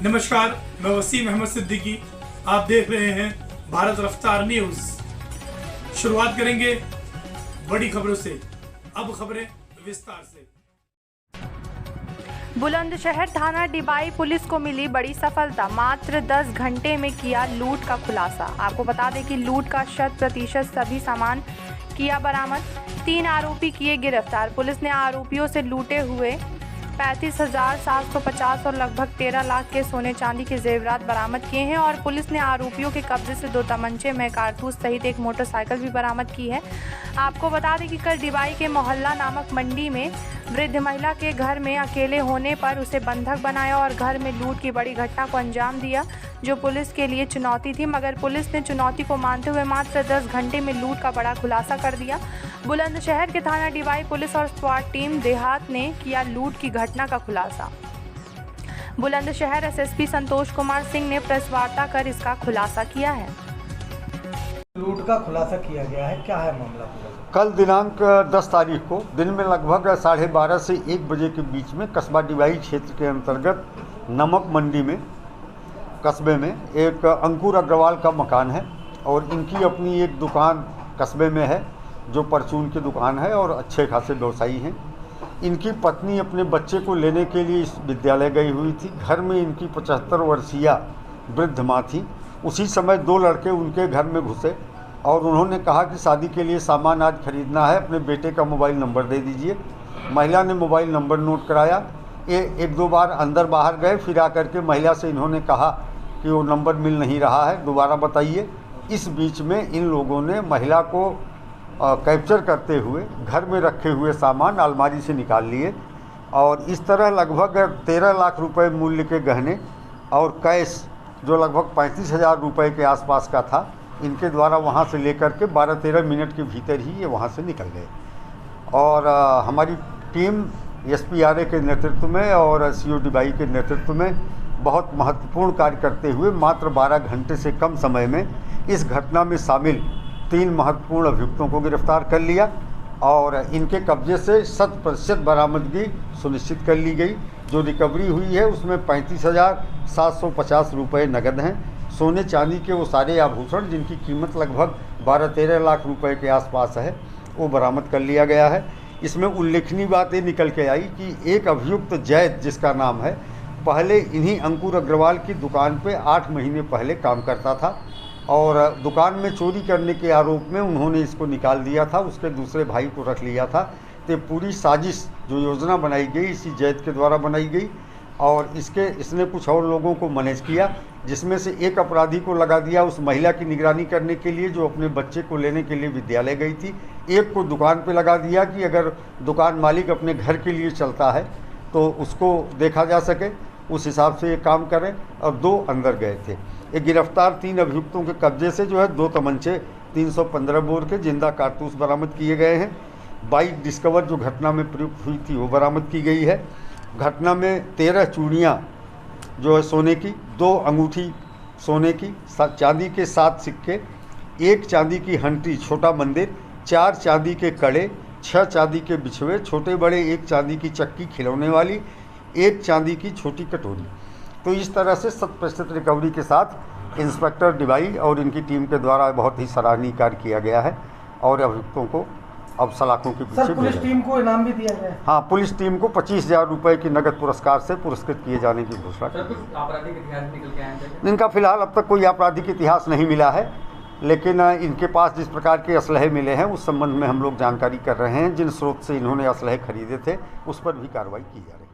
नमस्कार, मैं वसीम अहमद सिद्दीकी। आप देख रहे हैं भारत रफ्तार न्यूज। शुरुआत करेंगे बड़ी खबरों से। अब खबरें विस्तार से। बुलंदशहर थाना डिबाई पुलिस को मिली बड़ी सफलता। मात्र 10 घंटे में किया लूट का खुलासा। आपको बता दें कि लूट का 100% सभी सामान किया बरामद। 3 आरोपी किए गिरफ्तार। पुलिस ने आरोपियों से लूटे हुए 35,750 और लगभग 13 लाख के सोने चांदी के जेवरात बरामद किए हैं और पुलिस ने आरोपियों के कब्जे से 2 तमंचे में कारतूस सहित एक मोटरसाइकिल भी बरामद की है। आपको बता दें कि कल डिबाई के मोहल्ला नामक मंडी में वृद्ध महिला के घर में अकेले होने पर उसे बंधक बनाया और घर में लूट की बड़ी घटना को अंजाम दिया, जो पुलिस के लिए चुनौती थी, मगर पुलिस ने चुनौती को मानते हुए मात्र 10 घंटे में लूट का बड़ा खुलासा कर दिया। बुलंदशहर के थाना डिबाई पुलिस और स्वाट टीम देहात ने किया लूट की घटना का खुलासा। बुलंदशहर एसएसपी संतोष कुमार सिंह ने प्रेस वार्ता कर इसका खुलासा किया है। लूट का खुलासा किया गया है, क्या है मामला पूरा? कल दिनांक 10 तारीख को दिन में लगभग 12:30 से 1 बजे के बीच में कस्बा डिबाई क्षेत्र के अंतर्गत नमक मंडी में कस्बे में एक अंकुर अग्रवाल का मकान है और इनकी अपनी एक दुकान कस्बे में है जो परचून की दुकान है और अच्छे खासे व्यवसायी हैं। इनकी पत्नी अपने बच्चे को लेने के लिए इस विद्यालय गई हुई थी। घर में इनकी 75 वर्षीय वृद्ध माँ थी। उसी समय 2 लड़के उनके घर में घुसे और उन्होंने कहा कि शादी के लिए सामान आज खरीदना है, अपने बेटे का मोबाइल नंबर दे दीजिए। महिला ने मोबाइल नंबर नोट कराया। ये 1-2 बार अंदर बाहर गए, फिर आकर के महिला से इन्होंने कहा कि वो नंबर मिल नहीं रहा है, दोबारा बताइए। इस बीच में इन लोगों ने महिला को कैप्चर करते हुए घर में रखे हुए सामान अलमारी से निकाल लिए और इस तरह लगभग 13 लाख रुपए मूल्य के गहने और कैश जो लगभग 35,000 रुपये के आसपास का था, इनके द्वारा वहां से लेकर के 12-13 मिनट के भीतर ही ये वहां से निकल गए। और हमारी टीम एसपीआरए के नेतृत्व में और सीओ डिबाई के नेतृत्व में बहुत महत्वपूर्ण कार्य करते हुए मात्र 12 घंटे से कम समय में इस घटना में शामिल 3 महत्वपूर्ण अभियुक्तों को गिरफ्तार कर लिया और इनके कब्जे से 100% बरामदगी सुनिश्चित कर ली गई। जो रिकवरी हुई है उसमें 35,750 रुपये नकद हैं। सोने चांदी के वो सारे आभूषण जिनकी कीमत लगभग 12-13 लाख रुपए के आसपास है, वो बरामद कर लिया गया है। इसमें उल्लेखनीय बात ये निकल के आई कि एक अभियुक्त जैद जिसका नाम है, पहले इन्हीं अंकुर अग्रवाल की दुकान पे 8 महीने पहले काम करता था और दुकान में चोरी करने के आरोप में उन्होंने इसको निकाल दिया था, उसके दूसरे भाई को रख लिया था। तो पूरी साजिश जो योजना बनाई गई इसी जैद के द्वारा बनाई गई और इसने कुछ और लोगों को मैनेज किया, जिसमें से एक अपराधी को लगा दिया उस महिला की निगरानी करने के लिए जो अपने बच्चे को लेने के लिए विद्यालय गई थी। एक को दुकान पे लगा दिया कि अगर दुकान मालिक अपने घर के लिए चलता है तो उसको देखा जा सके, उस हिसाब से ये काम करें। और 2 अंदर गए थे। ये गिरफ्तार 3 अभियुक्तों के कब्जे से जो है 2 तमंचे 315 बोर के जिंदा कारतूस बरामद किए गए हैं। बाइक डिस्कवर जो घटना में प्रयुक्त हुई थी वो बरामद की गई है। घटना में 13 चूड़ियाँ जो है सोने की, 2 अंगूठी सोने की, चांदी के 7 सिक्के, 1 चांदी की हंटी छोटा मंदिर, 4 चांदी के कड़े, 6 चांदी के बिछुए छोटे बड़े, 1 चांदी की चक्की खिलौने वाली, 1 चांदी की छोटी कटोरी। तो इस तरह से 100% रिकवरी के साथ इंस्पेक्टर डिबाई और इनकी टीम के द्वारा बहुत ही सराहनीय कार्य किया गया है और अभियुक्तों को अब सलाखों के पीछे पुलिस टीम को इनाम भी दिया गया है। हाँ, पुलिस टीम को 25,000 रुपये की नगद पुरस्कार से पुरस्कृत किए जाने की घोषणा की। आपराधिक इतिहास निकल के आए हैं? इनका फिलहाल अब तक कोई आपराधिक इतिहास नहीं मिला है, लेकिन इनके पास जिस प्रकार के असलहे मिले हैं उस संबंध में हम लोग जानकारी कर रहे हैं। जिन स्रोत से इन्होंने असलहे खरीदे थे उस पर भी कार्रवाई की जा रही है।